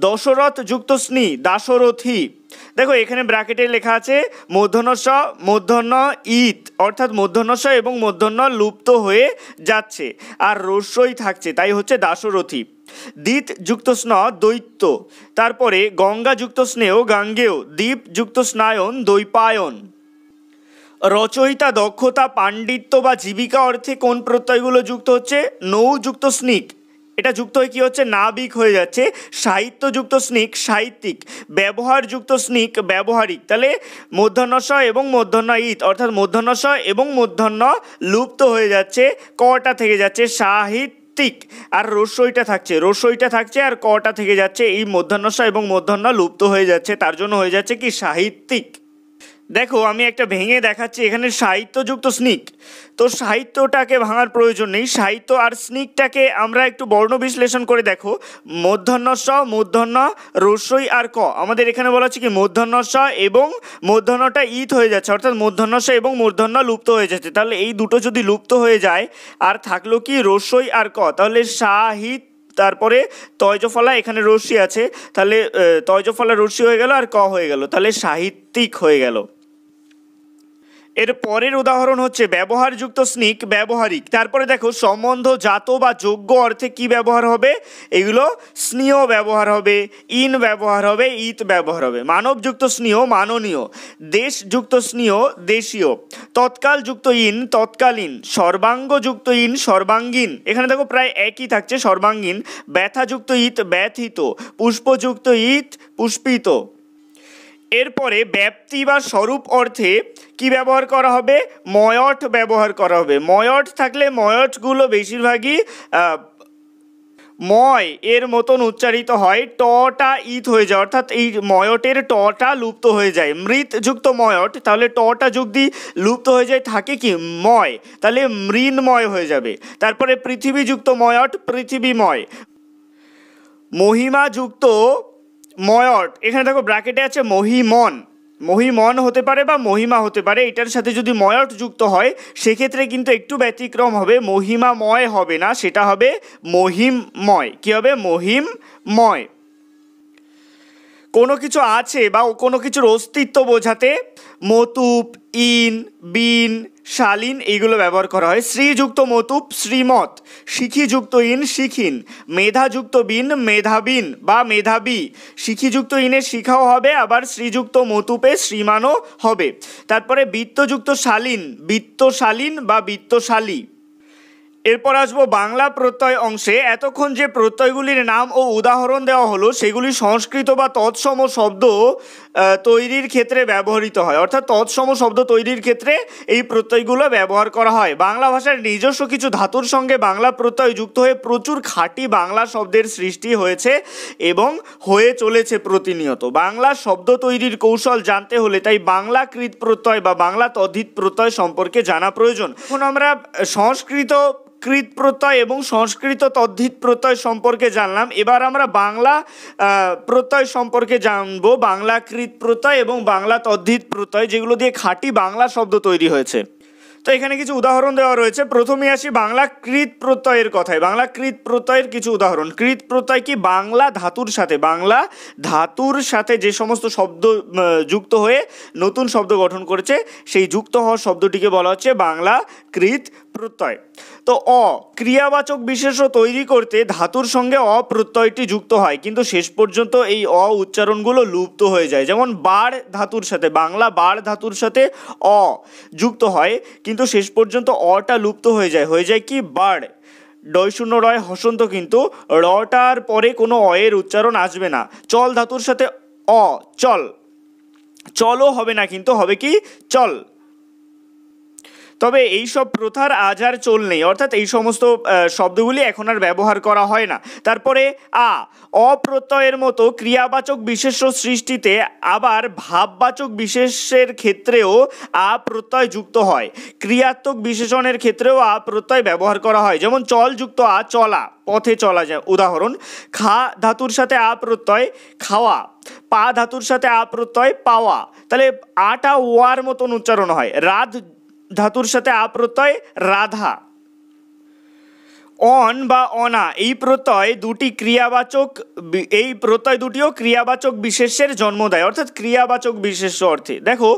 দশরথ যুক্ত স্নি দাশরথী। দেখো এখানে ব্র্যাকেটে লেখা আছে মূর্ধন্য স মূর্ধন্য ইত অর্থাৎ মূর্ধন্য স এবং মূর্ধন্য লুপ্ত হয়ে যাচ্ছে আর রস্যই থাকছে, তাই হচ্ছে দাশরথী। দ্বীত যুক্ত স্ন দৈত্য। তারপরে গঙ্গা যুক্ত স্নেহ গাঙ্গেয়। দ্বীপ যুক্ত স্নায়ন দৈপায়ন। রচয়িতা, দক্ষতা, পাণ্ডিত্য বা জীবিকা অর্থে কোন প্রত্যয়গুলো যুক্ত হচ্ছে? নৌ যুক্ত স্নিক, এটা যুক্ত হয়ে কি হচ্ছে? নাবিক হয়ে যাচ্ছে। সাহিত্য যুক্ত স্নিক সাহিত্যিক। ব্যবহার যুক্ত স্নিক ব্যবহারিক। তাহলে মূর্ধন্য স এবং মূর্ধন্য ইত অর্থাৎ মূর্ধন্য স এবং মূর্ধন্য লুপ্ত হয়ে যাচ্ছে, কটা থেকে যাচ্ছে সাহিত্যিক, আর রস্যইটা থাকছে আর কটা থেকে যাচ্ছে এই মূর্ধন্য স এবং মূর্ধন্য লুপ্ত হয়ে যাচ্ছে, তার জন্য হয়ে যাচ্ছে কি সাহিত্যিক। দেখো আমি একটা ভেঙে দেখাচ্ছি, এখানে সাহিত্যযুক্ত স্নিক, তো সাহিত্যটাকে ভাঙার প্রয়োজন নেই। সাহিত্য আর স্নিকটাকে আমরা একটু বর্ণ বিশ্লেষণ করে দেখো। মূর্ধন্য স মূর্ধন্য রস্যই আর ক, আমাদের এখানে বলা হচ্ছে কি মূর্ধন্য স এবং মূর্ধন্যটা ইত হয়ে যাচ্ছে অর্থাৎ মূর্ধন্য স এবং মূর্ধন্য লুপ্ত হয়ে যাচ্ছে। তাহলে এই দুটো যদি লুপ্ত হয়ে যায় আর থাকলো কি রস্যই আর ক, তাহলে সাহিত্য, তারপরে তয়জফলা, এখানে রস্যি আছে, তাহলে তয়জফলা রস্যি হয়ে গেল আর ক হয়ে গেল, তাহলে সাহিত্যিক হয়ে গেল। এর পরের উদাহরণ হচ্ছে ব্যবহারযুক্ত স্নিক ব্যবহারিক। তারপরে দেখো সম্বন্ধ জাত বা যোগ্য অর্থে কি ব্যবহার হবে? এগুলো স্নেহ ব্যবহার হবে, ইন ব্যবহার হবে, ইত ব্যবহার হবে। মানবযুক্ত স্নেহ মাননীয়। দেশযুক্ত স্নেহ দেশীয়। তৎকালযুক্ত ইন তৎকালীন। সর্বাঙ্গযুক্ত ইন সর্বাঙ্গীন, এখানে দেখো প্রায় একই থাকছে সর্বাঙ্গীন। ব্যথাযুক্ত ইত ব্যথিত। পুষ্পযুক্ত ইত পুষ্পিত। এরপরে ব্যাপ্তি বা স্বরূপ অর্থে কি ব্যবহার করা হবে? ময়ট ব্যবহার করা হবে। ময়ট থাকলে ময়টগুলো বেশিরভাগই ময় এর মতন উচ্চারিত হয়, টটা ইত হয়ে যায় অর্থাৎ এই ময়টের টটা লুপ্ত হয়ে যায়। মৃৎযুক্ত ময়ট, তাহলে টটা যোগ দিয়ে লুপ্ত হয়ে যায়, থাকে কি ময়, তাহলে মৃন্ময় হয়ে যাবে। তারপরে পৃথিবীযুক্ত ময়ট পৃথিবীময়। মহিমাযুক্ত ময়ট, এখানে দেখো ব্র্যাকেটে আছে মহিমন, মহিমন হতে পারে বা মহিমা হতে পারে, এটার সাথে যদি ময়ট যুক্ত হয় সেক্ষেত্রে কিন্তু একটু ব্যতিক্রম হবে, মহিমাময় হবে না, সেটা হবে মহিমময়। কি হবে? মহিমময়। কোনো কিছু আছে বা কোনো কিছুর অস্তিত্ব বোঝাতে মতুপ, ইন, বিন, শালীন এইগুলো ব্যবহার করা হয়। শ্রীযুক্ত মতুপ শ্রীমত। শিখিযুক্ত ইন শিখিন। মেধাযুক্ত বিন মেধাবিন বা মেধাবী। শিখিযুক্ত ইনে শিখাও হবে, আবার শ্রীযুক্ত মতুপে শ্রীমানও হবে। তারপরে বৃত্তযুক্ত শালীন বৃত্তশালীন বা বৃত্তশালী। এরপর আসবো বাংলা প্রত্যয় অংশে। এতক্ষণ যে প্রত্যয়গুলির নাম ও উদাহরণ দেওয়া হলো সেগুলি সংস্কৃত বা তৎসম শব্দ তৈরির ক্ষেত্রে ব্যবহৃত হয়, অর্থাৎ তৎসম শব্দ তৈরির ক্ষেত্রে এই প্রত্যয়গুলো ব্যবহার করা হয়। বাংলা ভাষার নিজস্ব কিছু ধাতুর সঙ্গে বাংলা প্রত্যয় যুক্ত হয়ে প্রচুর খাঁটি বাংলা শব্দের সৃষ্টি হয়েছে এবং হয়ে চলেছে প্রতিনিয়ত। বাংলা শব্দ তৈরির কৌশল জানতে হলে তাই বাংলাকৃত প্রত্যয় বা বাংলা তদ্ধিত প্রত্যয় সম্পর্কে জানা প্রয়োজন। এখন আমরা সংস্কৃত কৃত প্রত্যয় এবং সংস্কৃত তদ্ধিত প্রত্যয় সম্পর্কে জানলাম, এবার আমরা বাংলা প্রত্যয় সম্পর্কে জানবো, বাংলাকৃত প্রত্যয় এবং বাংলা তদ্ধিত প্রত্যয়, যেগুলো দিয়ে খাঁটি বাংলা শব্দ তৈরি হয়েছে। তো এখানে কিছু উদাহরণ দেওয়া রয়েছে। প্রথমে আসি বাংলা কৃত প্রত্যয়ের কথায়। বাংলা কৃত প্রত্যয়ের কিছু উদাহরণ। কৃত প্রত্যয় কি? বাংলা ধাতুর সাথে যে সমস্ত শব্দ যুক্ত হয়ে নতুন শব্দ গঠন করেছে সেই যুক্ত হওয়া শব্দটিকে বলা হচ্ছে বাংলা কৃত প্রত্যয়। তো ক্রিয়াবাচক বিশেষ্য তৈরি করতে ধাতুর সঙ্গে প্রত্যয়টি যুক্ত হয়, কিন্তু শেষ পর্যন্ত এই উচ্চারণগুলো লুপ্ত হয়ে যায়। যেমন বাড় ধাতুর সাথে, বাংলা বাড় ধাতুর সাথে যুক্ত হয়, কিন্তু শেষ পর্যন্ত টা লুপ্ত হয়ে যায় কি বাড়। ডয়শূন্য রয় হসন্ত, কিন্তু রটার পরে কোনো এর উচ্চারণ আসবে না। চল ধাতুর সাথে চল, চলও হবে না, কিন্তু হবে কি চল। তবে এই সব প্রথার আজ আর চল নেই, অর্থাৎ এই সমস্ত শব্দগুলি এখন আর ব্যবহার করা হয় না। তারপরে অপ্রত্যয়ের মতো ক্রিয়াবাচক বিশেষ্য সৃষ্টিতে আবার ভাববাচক বিশেষের ক্ষেত্রেও প্রত্যয় যুক্ত হয়। ক্রিয়াত্মক বিশেষণের ক্ষেত্রেও প্রত্যয় ব্যবহার করা হয়, যেমন চল যুক্ত চলা, পথে চলা যায় উদাহরণ। খা ধাতুর সাথে প্রত্যয় খাওয়া, পা ধাতুর সাথে প্রত্যয় পাওয়া, তাহলে আটা ওয়ার মতন উচ্চারণ হয়। রাধ ধাতুর সাথে প্রত্যয় রাধা। অন বা অনা এই প্রত্যয় দুটিও ক্রিয়াবাচক বিশেষ্যের জন্ম দেয়, অর্থাৎ ক্রিয়াবাচক বিশেষ্য অর্থে। দেখো,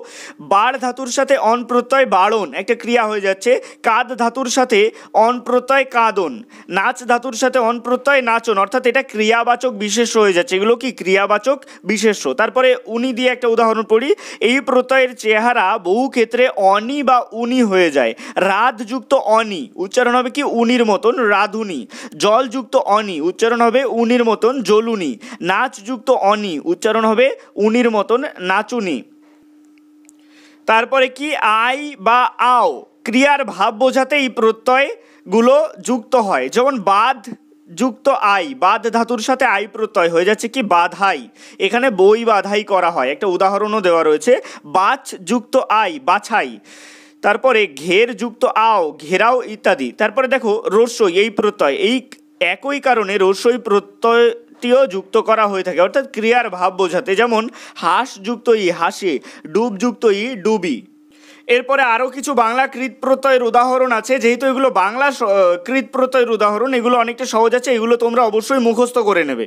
বাড় ধাতুর সাথে অন প্রত্যয় বাড়ন, একটা ক্রিয়া হয়ে যাচ্ছে। কাদ ধাতুর সাথে অন প্রত্যয় কাদন, নাচ ধাতুর সাথে অন প্রত্যয় নাচন, অর্থাৎ এটা ক্রিয়াবাচক বিশেষ্য হয়ে যাচ্ছে। এগুলো কি ক্রিয়াবাচক বিশেষ্য। তারপরে উনি দিয়ে একটা উদাহরণ পড়ি। এই প্রত্যয়ের চেহারা বহু ক্ষেত্রে অনি বা উনি হয়ে যায়। রাধ যুক্ত অনি উচ্চারণ হবে কি উনির মতন, রাধুনি। জল যুক্ত অনি উচ্চারণ হবে উনির মতন, জলুনি। নাচ যুক্ত অনি উচ্চারণ হবে উনির মতন, নাচুনি। তারপরে কি আই বা আও ক্রিয়ার ভাব বোঝাতে এই প্রত্যয়গুলো যুক্ত হয়, যেমন বাদ যুক্ত আই, বাদ ধাতুর সাথে আই প্রত্যয় হয়ে যাচ্ছে কি বাধাই, এখানে বই বাধাই করা হয়, একটা উদাহরণও দেওয়া রয়েছে। বাছ যুক্ত আই, বাছাই। তারপরে ঘের যুক্ত আও, ঘেরাও ইত্যাদি। তারপরে দেখো রস্যই এই প্রত্যয়, এই একই কারণে রস্যই প্রত্যয়টিও যুক্ত করা হয়ে থাকে, অর্থাৎ ক্রিয়ার ভাব বোঝাতে, যেমন হাস যুক্ত ই, হাসে। ডুব যুক্ত ই, ডুবি। এরপরে আরও কিছু বাংলা কৃত প্রত্যয়ের উদাহরণ আছে। যেহেতু এগুলো বাংলা কৃত প্রত্যয়ের উদাহরণ, এগুলো অনেকটা সহজ আছে, এগুলো তোমরা অবশ্যই মুখস্থ করে নেবে।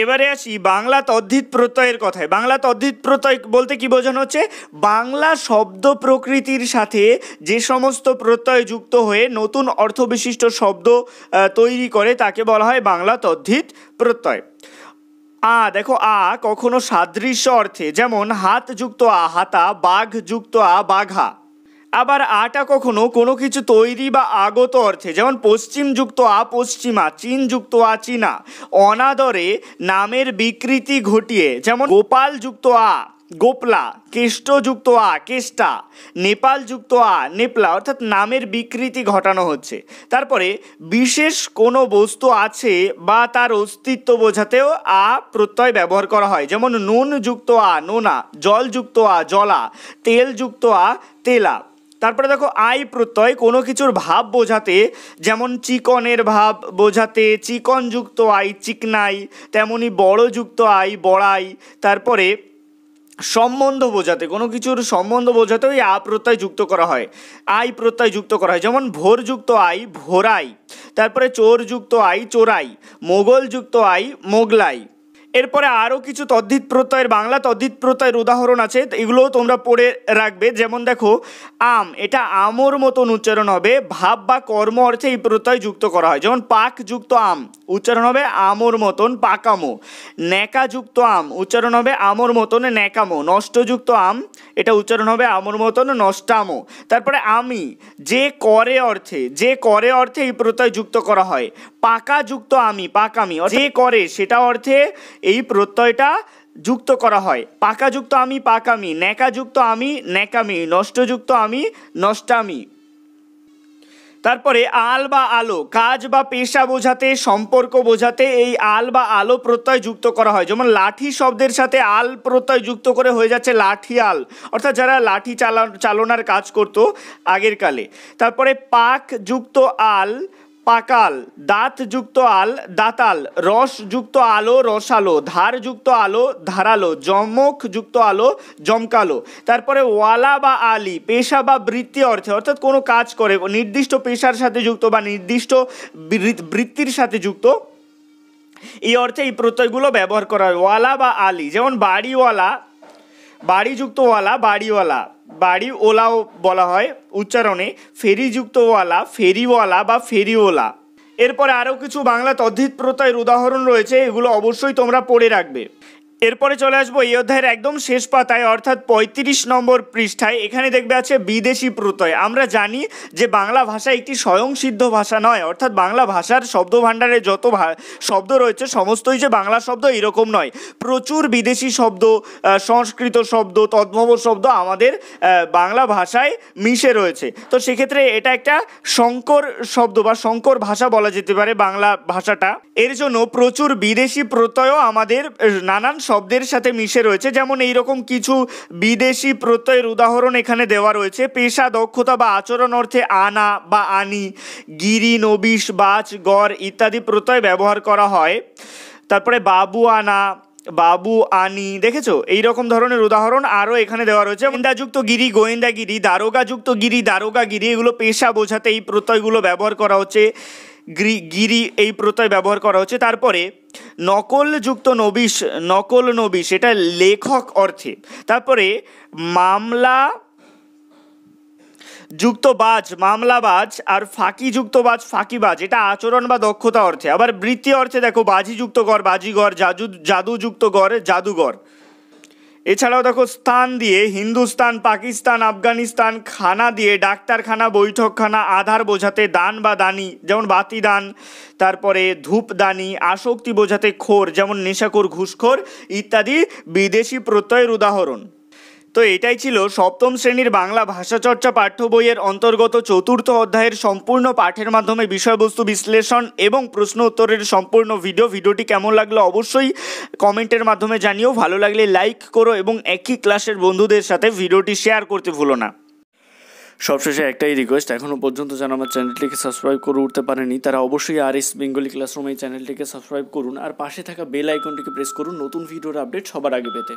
এবারে আসি বাংলা তদ্ধিত প্রত্যয়ের কথায়। বাংলা তদ্ধিত প্রত্যয় বলতে কি বোঝানো হচ্ছে? বাংলা শব্দ প্রকৃতির সাথে যে সমস্ত প্রত্যয় যুক্ত হয়ে নতুন অর্থবিশিষ্ট শব্দ তৈরি করে তাকে বলা হয় বাংলা তদ্ধিত প্রত্যয়। দেখো কখনো সাদৃশ্য অর্থে, যেমন হাত যুক্ত হাতা, বাঘ যুক্ত বাঘা। আবার আটা কখনো কোনো কিছু তৈরি বা আগত অর্থে, যেমন পশ্চিম যুক্ত পশ্চিমা, চীন যুক্ত চীনা। অনাদরে নামের বিকৃতি ঘটিয়ে, যেমন গোপাল যুক্ত গোপলা, কেষ্ট যুক্ত কেষ্টা, নেপাল যুক্ত নেপলা, অর্থাৎ নামের বিকৃতি ঘটানো হচ্ছে। তারপরে বিশেষ কোনো বস্তু আছে বা তার অস্তিত্ব বোঝাতেও প্রত্যয় ব্যবহার করা হয়, যেমন নুন যুক্ত নোনা, জল যুক্ত জলা, তেল যুক্ত তেলা। তারপরে দেখো আই প্রত্যয় কোনো কিছুর ভাব বোঝাতে, যেমন চিকনের ভাব বোঝাতে চিকন যুক্ত আই, চিকনাই। তেমনি বড় যুক্ত আই, বড়াই। তারপরে সম্বন্ধ বোঝাতে, কোনো কিছুর সম্বন্ধ বোঝাতে ওই প্রত্যয় যুক্ত করা হয়, আই প্রত্যয় যুক্ত করা হয়, যেমন ভোর যুক্ত আই, ভোরাই। তারপরে চোর যুক্ত আই, চোরাই। মোগল যুক্ত আই, মোগলাই। এরপরে আরও কিছু তদ্ধিত প্রত্যয়ের বাংলা তদ্ধিত প্রত্যয়ের উদাহরণ আছে, এগুলোও তোমরা পড়ে রাখবে। যেমন দেখো আম, এটা আমর মতন উচ্চারণ হবে, ভাব বা কর্ম অর্থে এই প্রত্যয় যুক্ত করা হয়, যেমন পাক যুক্ত আম উচ্চারণ হবে আমর মতন, পাকামো। ন্যাকা যুক্ত আম উচ্চারণ হবে আমর মতন, ন্যাকামো। নষ্ট যুক্ত আম, এটা উচ্চারণ হবে আমর মতন, নষ্টামো। তারপরে আমি, যে করে অর্থে এই প্রত্যয় যুক্ত করা হয়। পাকা যুক্ত আমি, পাকামি, যে করে সেটা অর্থে এই প্রত্যয়টা যুক্ত করা হয়। পাকা যুক্ত আমি, পাকামি। ন্যাকা যুক্ত আমি, ন্যাকামি। নষ্ট যুক্ত আমি, নষ্টামি। তারপরে আল বা আলো, কাজ বা পেশা বোঝাতে, সম্পর্ক বোঝাতে এই আল বা আলো প্রত্যয় যুক্ত করা হয়, যেমন লাঠি শব্দের সাথে আল প্রত্যয় যুক্ত করে হয়ে যাচ্ছে লাঠিয়াল, অর্থাৎ যারা লাঠি চালনার কাজ করতো আগের কালে। তারপরে পাক যুক্ত আল, পাকাল। দাঁত যুক্ত আল, দাতাল। রস যুক্ত আলো, রসালো। ধার যুক্ত আলো, ধারালো। জমক যুক্ত আলো, জমকালো। তারপরে ওয়ালা বা আলি, পেশা বা বৃত্তি অর্থে, অর্থাৎ কোনো কাজ করে নির্দিষ্ট পেশার সাথে যুক্ত বা নির্দিষ্ট বৃত্তির সাথে যুক্ত, এই অর্থে এই প্রত্যয়গুলো ব্যবহার করা হয়। ওয়ালা বা আলি, যেমন বাড়িওয়ালা, বাড়িযুক্ত ওয়ালা, বাড়িওয়ালা। বাড়ি ওলাও বলা হয় উচ্চারণে। ফেরিযুক্ত ওয়ালা, ফেরিওয়ালা বা ফেরিওলা। এরপরে আরও কিছু বাংলা তদ্ধিত প্রত্যয়ের উদাহরণ রয়েছে, এগুলো অবশ্যই তোমরা পড়ে রাখবে। এরপরে চলে আসবো এই অধ্যায়ের একদম শেষ পাতায়, অর্থাৎ 35 নম্বর পৃষ্ঠায়। এখানে দেখবে আছে বিদেশি প্রত্যয়। আমরা জানি যে বাংলা ভাষা একটি স্বয়ংসিদ্ধ ভাষা নয়, অর্থাৎ বাংলা ভাষার শব্দ ভাণ্ডারে যত শব্দ রয়েছে সমস্তই যে বাংলা শব্দ এরকম নয়। প্রচুর বিদেশি শব্দ, সংস্কৃত শব্দ, তদ্ভব শব্দ আমাদের বাংলা ভাষায় মিশে রয়েছে। তো সেক্ষেত্রে এটা একটা সংকর শব্দ বা সংকর ভাষা বলা যেতে পারে বাংলা ভাষাটা। এর জন্য প্রচুর বিদেশি প্রত্যয়ও আমাদের নানান শব্দের সাথে মিশে রয়েছে। যেমন এইরকম কিছু বিদেশি প্রত্যয়ের উদাহরণ এখানে দেওয়া রয়েছে। পেশা, দক্ষতা বা আচরণ অর্থে আনা বা আনি, গিরি, নবিশ, বাচ, গড় ইত্যাদি প্রত্যয় ব্যবহার করা হয়। তারপরে বাবু আনা, বাবু আনি, দেখেছো এইরকম ধরনের উদাহরণ আরও এখানে দেওয়া রয়েছে। গোয়েন্দাযুক্ত গিরি, গোয়েন্দাগিরি, দারোগাযুক্ত গিরি, দারোগাগিরি, এগুলো পেশা বোঝাতে এই প্রত্যয়গুলো ব্যবহার করা হচ্ছে। গিরি এই প্রত্যয় ব্যবহার করা হচ্ছে। তারপরে নকলযুক্ত নবিশ, নকল নবিশ এটা লেখক অর্থে। তারপরে মামলা যুক্ত বাজ, মামলাবাজ, আর ফাঁকিযুক্ত বাজ, ফাঁকিবাজ, এটা আচরণ বা দক্ষতা অর্থে। আবার বৃত্তি অর্থে দেখো বাজিযুক্ত গড়, বাজিগর, জাদুযুক্ত গড়, জাদুঘর। এছাড়াও দেখো স্থান দিয়ে হিন্দুস্তান, পাকিস্তান, আফগানিস্তান, খানা দিয়ে ডাক্তারখানা, বৈঠকখানা, আধার বোঝাতে দান বা দানি যেমন বাতি দান, তারপরে ধূপদানি, আসক্তি বোঝাতে খোর যেমন নেশাখোর, ঘুষখোর ইত্যাদি বিদেশি প্রত্যয়ের উদাহরণ। তো এটাই ছিল সপ্তম শ্রেণীর বাংলা ভাষা চর্চা পাঠ্য বইয়ের অন্তর্গত চতুর্থ অধ্যায়ের সম্পূর্ণ পাঠের মাধ্যমে বিষয়বস্তু বিশ্লেষণ এবং প্রশ্ন উত্তরের সম্পূর্ণ ভিডিওটি কেমন লাগলো অবশ্যই কমেন্টের মাধ্যমে জানিও। ভালো লাগলে লাইক করো এবং একই ক্লাসের বন্ধুদের সাথে ভিডিওটি শেয়ার করতে ভুলো না। সবশেষে একটাই রিকোয়েস্ট, এখনও পর্যন্ত যারা আমার চ্যানেলটিকে সাবস্ক্রাইব করে উঠতে পারেনি তারা অবশ্যই RS বেঙ্গলি ক্লাসরুম এই চ্যানেলটিকে সাবস্ক্রাইব করুন আর পাশে থাকা বেল আইকনটিকে প্রেস করুন নতুন ভিডিওর আপডেট সবার আগে পেতে।